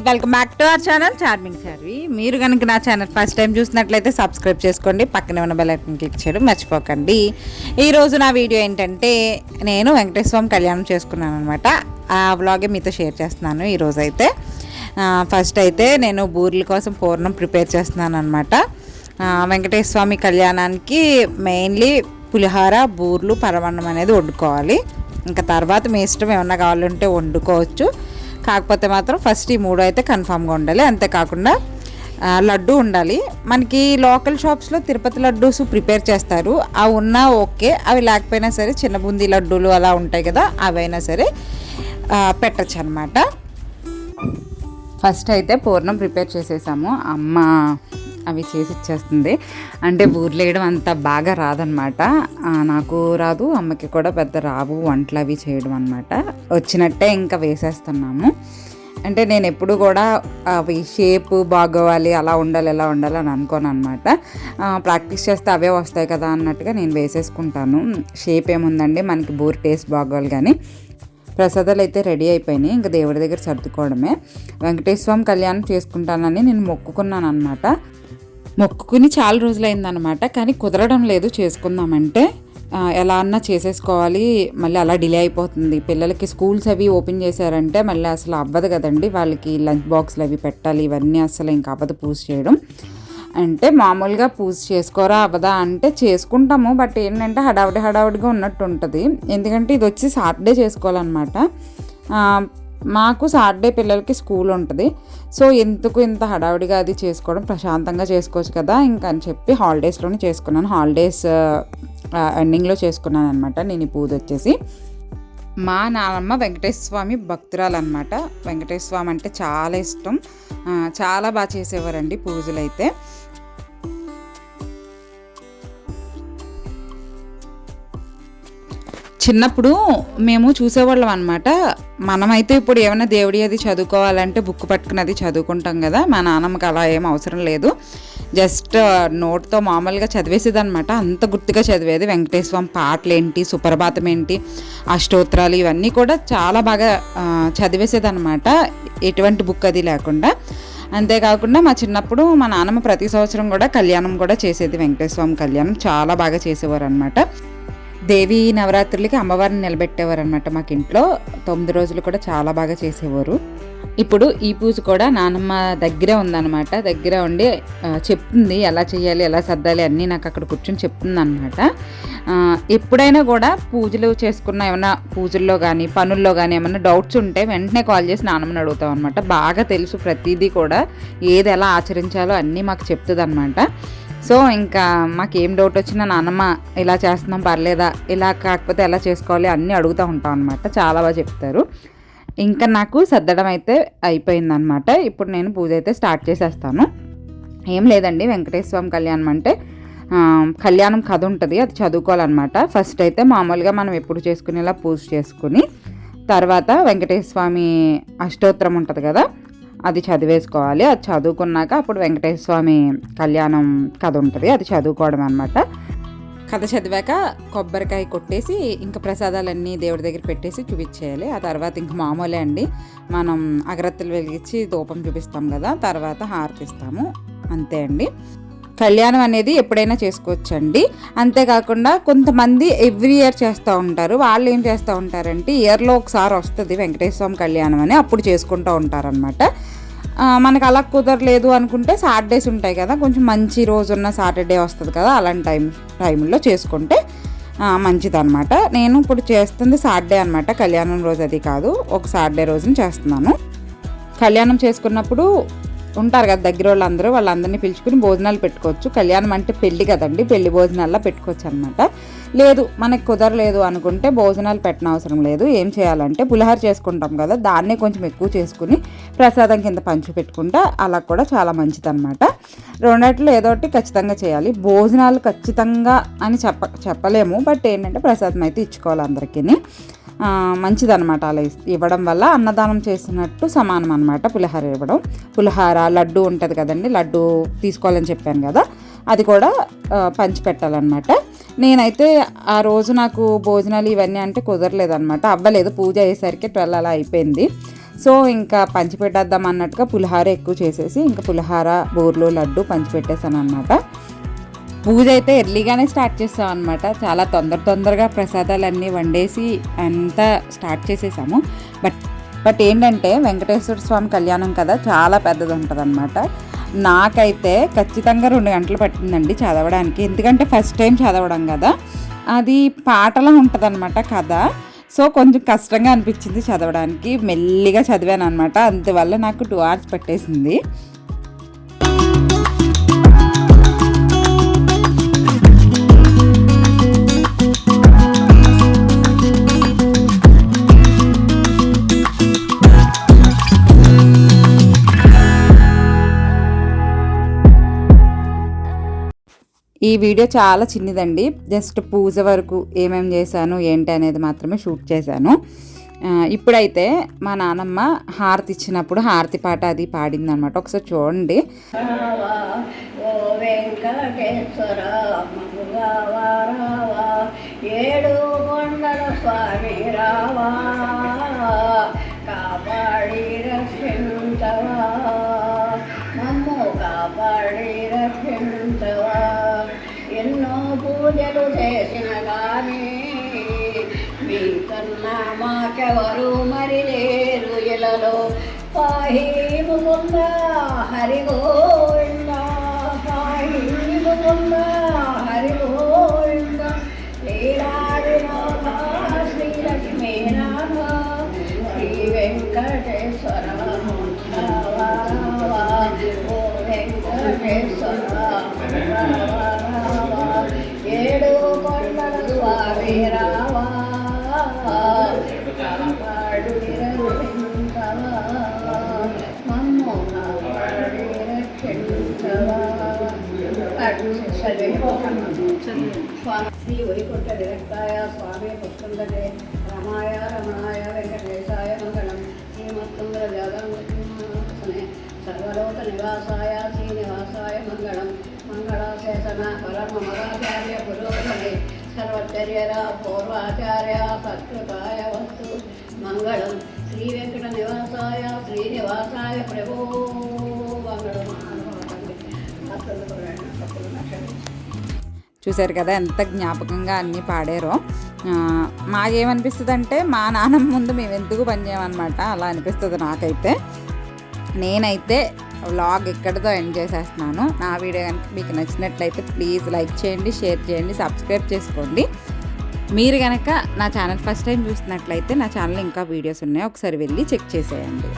Welcome back to our channel charming Charvi. మీరు కనుక నా ఛానల్ ఫస్ట్ టైం చూసినట్లయితే సబ్స్క్రైబ్ చేసుకోండి, పక్కనే ఉన్న బెల్ ఐకాన్ క్లిక్ చేయడం మర్చిపోకండి. ఈరోజు నా వీడియో ఏంటంటే నేను వెంకటేశ్వర స్వామి కళ్యాణం చేసుకున్నాను అనమాట. ఆ వ్లాగే మీతో షేర్ చేస్తున్నాను. ఈరోజు అయితే ఫస్ట్ అయితే నేను బూరెల కోసం పూర్ణం ప్రిపేర్ చేస్తున్నాను అనమాట. వెంకటేశ్వర స్వామి కళ్యాణానికి మెయిన్లీ పులిహార, బూర్లు, పరమాన్నం అనేది వండుకోవాలి. ఇంకా తర్వాత మీ ఇష్టం ఏమన్నా కావాలంటే వండుకోవచ్చు. కాకపోతే మాత్రం ఫస్ట్ ఈ మూడు అయితే కన్ఫామ్గా ఉండాలి. అంతేకాకుండా లడ్డు ఉండాలి. మనకి లోకల్ షాప్స్లో తిరుపతి లడ్డూస్ ప్రిపేర్ చేస్తారు. అవి ఉన్నా ఓకే, అవి లేకపోయినా సరే చిన్న బూందీ లడ్డూలు అలా ఉంటాయి కదా, అవైనా సరే పెట్టచ్చు అనమాట. ఫస్ట్ అయితే పూర్ణం ప్రిపేర్ చేసేసాము. అమ్మ అవి చేసి ఇచ్చేస్తుంది. అంటే బూరెలు వేయడం అంత బాగా రాదనమాట. నాకు రాదు, అమ్మకి కూడా పెద్ద రావు వంటలు అవి చేయడం అనమాట. వచ్చినట్టే ఇంకా వేసేస్తున్నాము. అంటే నేను ఎప్పుడు కూడా అవి షేప్ బాగోవాలి, అలా ఉండాలి ఎలా ఉండాలి అని అనుకోను అనమాట. ప్రాక్టీస్ చేస్తే అవే వస్తాయి కదా అన్నట్టుగా నేను వేసేసుకుంటాను. షేప్ ఏముందండి, మనకి బూరె టేస్ట్ బాగోవాలి. కానీ ప్రసాదాలు అయితే రెడీ అయిపోయినాయి. ఇంకా దేవుడి దగ్గర సర్దుకోవడమే. వెంకటేశ్వర స్వామి కళ్యాణం చేసుకుంటానని నేను మొక్కుకున్నాను అనమాట. మొక్కుకుని చాలా రోజులైందనమాట. కానీ కుదరడం లేదు చేసుకుందామంటే. ఎలా అన్నా చేసేసుకోవాలి, మళ్ళీ అలా డిలే అయిపోతుంది. పిల్లలకి స్కూల్స్ అవి ఓపెన్ చేశారంటే మళ్ళీ అసలు అవ్వదు కదండి. వాళ్ళకి లంచ్ బాక్స్లు అవి పెట్టాలి, ఇవన్నీ అసలు ఇంకా అవ్వదు పూజ చేయడం. అంటే మామూలుగా పూజ చేసుకోరా అవ్వదా అంటే చేసుకుంటాము. బట్ ఏంటంటే హడావుడిగా ఉన్నట్టు ఉంటుంది. ఎందుకంటే ఇది వచ్చి సాటర్డే చేసుకోవాలన్నమాట. మాకు సాటర్డే పిల్లలకి స్కూల్ ఉంటుంది. సో ఎందుకు ఇంత హడావుడిగా అది చేసుకోవడం, ప్రశాంతంగా చేసుకోవచ్చు కదా ఇంకా అని చెప్పి హాలిడేస్లోనే చేసుకున్నాను. హాలిడేస్ ఎండింగ్లో చేసుకున్నాను అనమాట. నేను ఈ పూజ వచ్చేసి మా నాన్నమ్మ వెంకటేశ్వర స్వామి భక్తురాలు అనమాట. వెంకటేశ్వర స్వామి అంటే చాలా ఇష్టం. చాలా బాగా చేసేవారండి పూజలు అయితే. చిన్నప్పుడు మేము చూసేవాళ్ళం అనమాట. మనమైతే ఇప్పుడు ఏమైనా దేవుడి అది చదువుకోవాలంటే బుక్ పట్టుకుని అది చదువుకుంటాం కదా. మా నాన్నమ్మకి అలా ఏం అవసరం లేదు. జస్ట్ నోట్తో మామూలుగా చదివేసేది అనమాట. అంత గుర్తుగా చదివేది. వెంకటేశ్వర స్వామి పాటలు ఏంటి, సుప్రభాతం ఏంటి, అష్టోత్తరాలు ఇవన్నీ కూడా చాలా బాగా చదివేసేది అనమాట, ఎటువంటి బుక్ అది లేకుండా. అంతేకాకుండా మా చిన్నప్పుడు మా నాన్నమ్మ ప్రతి సంవత్సరం కూడా కళ్యాణం కూడా చేసేది. వెంకటేశ్వర స్వామి కళ్యాణం చాలా బాగా చేసేవారు అనమాట. దేవీ నవరాత్రులకి అమ్మవారిని నిలబెట్టేవారు అనమాట. మాకు ఇంట్లో 9 రోజులు కూడా చాలా బాగా చేసేవారు. ఇప్పుడు ఈ పూజ కూడా నానమ్మ దగ్గరే ఉందన్నమాట. దగ్గరే ఉండి చెప్తుంది ఎలా చేయాలి, ఎలా సర్దాలి అన్నీ నాకు అక్కడ కూర్చొని చెప్తుంది అనమాట. ఎప్పుడైనా కూడా పూజలు చేసుకున్న ఏమన్నా పూజల్లో కానీ పనుల్లో కానీ ఏమన్నా డౌట్స్ ఉంటే వెంటనే కాల్ చేసి నానమ్మని అడుగుతాం అనమాట. బాగా తెలుసు ప్రతిదీ కూడా, ఏది ఎలా ఆచరించాలో అన్నీ మాకు చెప్తుంది అనమాట. సో ఇంకా మాకేం డౌట్ వచ్చినా నాన్నమ్మ ఇలా చేస్తున్నాం పర్లేదా, ఇలా కాకపోతే ఎలా చేసుకోవాలి అన్నీ అడుగుతూ ఉంటాం అనమాట. చాలా బాగా చెప్తారు. ఇంకా నాకు సర్దడం అయితే అయిపోయిందనమాట. ఇప్పుడు నేను పూజ అయితే స్టార్ట్ చేసేస్తాను. ఏం లేదండి, వెంకటేశ్వర స్వామి కళ్యాణం అంటే కళ్యాణం కథ ఉంటుంది, అది చదువుకోవాలన్నమాట. ఫస్ట్ అయితే మామూలుగా మనం ఎప్పుడు చేసుకునేలా పూజ చేసుకుని తర్వాత వెంకటేశ్వర స్వామి అష్టోత్తరం ఉంటుంది కదా, అది చదివేసుకోవాలి. అది చదువుకున్నాక అప్పుడు వెంకటేశ్వర స్వామి కళ్యాణం కథ ఉంటుంది, అది చదువుకోవడం అనమాట. కథ చదివాక కొబ్బరికాయ కొట్టేసి ఇంకా ప్రసాదాలన్నీ దేవుడి దగ్గర పెట్టేసి చూపించేయాలి. ఆ తర్వాత ఇంక మామూలే అండి, మనం అగరత్తులు వెలిగించి ధూపం చూపిస్తాం కదా, తర్వాత హారతిస్తాము, అంతే అండి. కళ్యాణం అనేది ఎప్పుడైనా చేసుకోవచ్చండి. అంతేకాకుండా కొంతమంది ఎవ్రీ ఇయర్ చేస్తూ ఉంటారు. వాళ్ళు ఏం చేస్తూ ఉంటారంటే ఇయర్లో ఒకసారి వస్తుంది వెంకటేశ్వర స్వామి కళ్యాణం అని, అప్పుడు చేసుకుంటూ ఉంటారనమాట. మనకు అలా కుదరలేదు అనుకుంటే సాటర్డేస్ ఉంటాయి కదా, కొంచెం మంచి రోజు ఉన్న సాటర్డే వస్తుంది కదా, అలాంటి టైంలో చేసుకుంటే మంచిదన్నమాట. నేను ఇప్పుడు చేస్తుంది సాటర్డే అనమాట, కళ్యాణం రోజు అది కాదు, ఒక సాటర్డే రోజున చేస్తున్నాను. కళ్యాణం చేసుకున్నప్పుడు ఉంటారు కదా దగ్గర వాళ్ళందరినీ పిలుచుకుని భోజనాలు పెట్టుకోవచ్చు. కళ్యాణం అంటే పెళ్ళి కదండి, పెళ్లి భోజనాల్లో పెట్టుకోవచ్చు అనమాట. లేదు మనకు కుదరలేదు అనుకుంటే భోజనాలు పెట్టనవసరం లేదు. ఏం చేయాలంటే పులిహార చేసుకుంటాం కదా, దాన్నే కొంచెం ఎక్కువ చేసుకుని ప్రసాదం కింద పంచి పెట్టుకుంటే అలా కూడా చాలా మంచిదన్నమాట. రెండిట్లో ఏదో ఒకటి ఖచ్చితంగా చేయాలి. భోజనాలు ఖచ్చితంగా అని చెప్పలేము, బట్ ఏంటంటే ప్రసాదం అయితే ఇచ్చుకోవాలి అందరికీ. మంచిదన్నమాట. అలా ఇవ్వడం వల్ల అన్నదానం చేసినట్టు సమానం అనమాట. పులిహార ఇవ్వడం, పులిహార లడ్డు ఉంటుంది కదండి, లడ్డు తీసుకోవాలని చెప్పాను కదా, అది కూడా పంచి పెట్టాలన్నమాట. నేనైతే ఆ రోజు నాకు భోజనాలు ఇవన్నీ అంటే కుదరలేదన్నమాట, అవ్వలేదు. పూజ అయ్యేసరికి 12 అలా అయిపోయింది. సో ఇంకా పంచిపెట్టేద్దాం అన్నట్టుగా పులిహార ఎక్కువ చేసేసి ఇంకా పులిహార బూర్లు లడ్డు పంచిపెట్టేసాను అనమాట. పూజ అయితే ఎర్లీగానే స్టార్ట్ చేస్తాం అనమాట. చాలా తొందరగా ప్రసాదాలన్నీ వండేసి అంతా స్టార్ట్ చేసేసాము. బట్ ఏంటంటే వెంకటేశ్వర స్వామి కళ్యాణం కదా, చాలా పెద్దది ఉంటుంది అనమాట. నాకైతే ఖచ్చితంగా 2 గంటలు పట్టిందండి చదవడానికి. ఎందుకంటే ఫస్ట్ టైం చదవడం కదా, అది పాటలా ఉంటుంది అనమాట కథ. సో కొంచెం కష్టంగా అనిపించింది చదవడానికి. మెల్లిగా చదివాను అనమాట, అందువల్ల నాకు 2 hours పట్టేసింది. ఈ వీడియో చాలా చిన్నదండి, జస్ట్ పూజ వరకు ఏమేమి చేశాను ఏంటి అనేది మాత్రమే షూట్ చేశాను. ఇప్పుడైతే మా నానమ్మ హారతి ఇచ్చినప్పుడు హారతి పాట అది పాడింది అనమాట. ఒకసారి చూడండి. ఏడు కొండల స్వామి రావా కాపాడి రక్షించవా మమ్ము కాపాడి రక్షించవా ఎన్నో పూజలు చేసిన కానీ మీ కన్నా మాకెవరు మరి లేరు ఇలలో పాహి ముకుంద హరి గోవింద పాహి ముకుంద హరి గోవింద లీలాడినాథ శ్రీలక్ష్మీనాథ శ్రీ వెంకటేశ్వర ఓ వెంకటేశ్వర ఏడు కొండల స్వామి రావా కాపాడు రక్షించవా మమ్ము కాపాడి రక్షించవా. శ్రీ వైకుంఠ విరక్తాయ స్వామి పుష్కందరే రమాయ రమణాయ వెంకటేశాయ మంగళం శ్రీమత్తుంగర జాగరణ సర్వలోక నివాసాయ శ్రీనివాసాయ మంగళం మంగళాశేషణ పరమమరాచార్య పురోగమే సర్వచర్యర పూర్వాచార్య సత్కృతాయ వస్తు మంగళం శ్రీ వెంకట నివాసాయ శ్రీనివాసాయ ప్రభో మంగళం. చూశారు కదా ఎంత జ్ఞాపకంగా అన్నీ పాడారో. మాకేమనిపిస్తుంది అంటే మా నాన్నమ్మ ముందు మేము ఎందుకు పనిచేయమన్నమాట, అలా అనిపిస్తుంది నాకైతే. నేనైతే వ్లాగ్ ఎక్కడితో ఎండ్ చేసేస్తున్నాను. నా వీడియో కనుక మీకు నచ్చినట్లయితే ప్లీజ్ లైక్ చేయండి, షేర్ చేయండి, సబ్స్క్రైబ్ చేసుకోండి. మీరు కనుక నా ఛానల్ ఫస్ట్ టైం చూస్తున్నట్లయితే నా ఛానల్ ఇంకా వీడియోస్ ఉన్నాయి, ఒకసారి వెళ్ళి చెక్ చేసేయండి.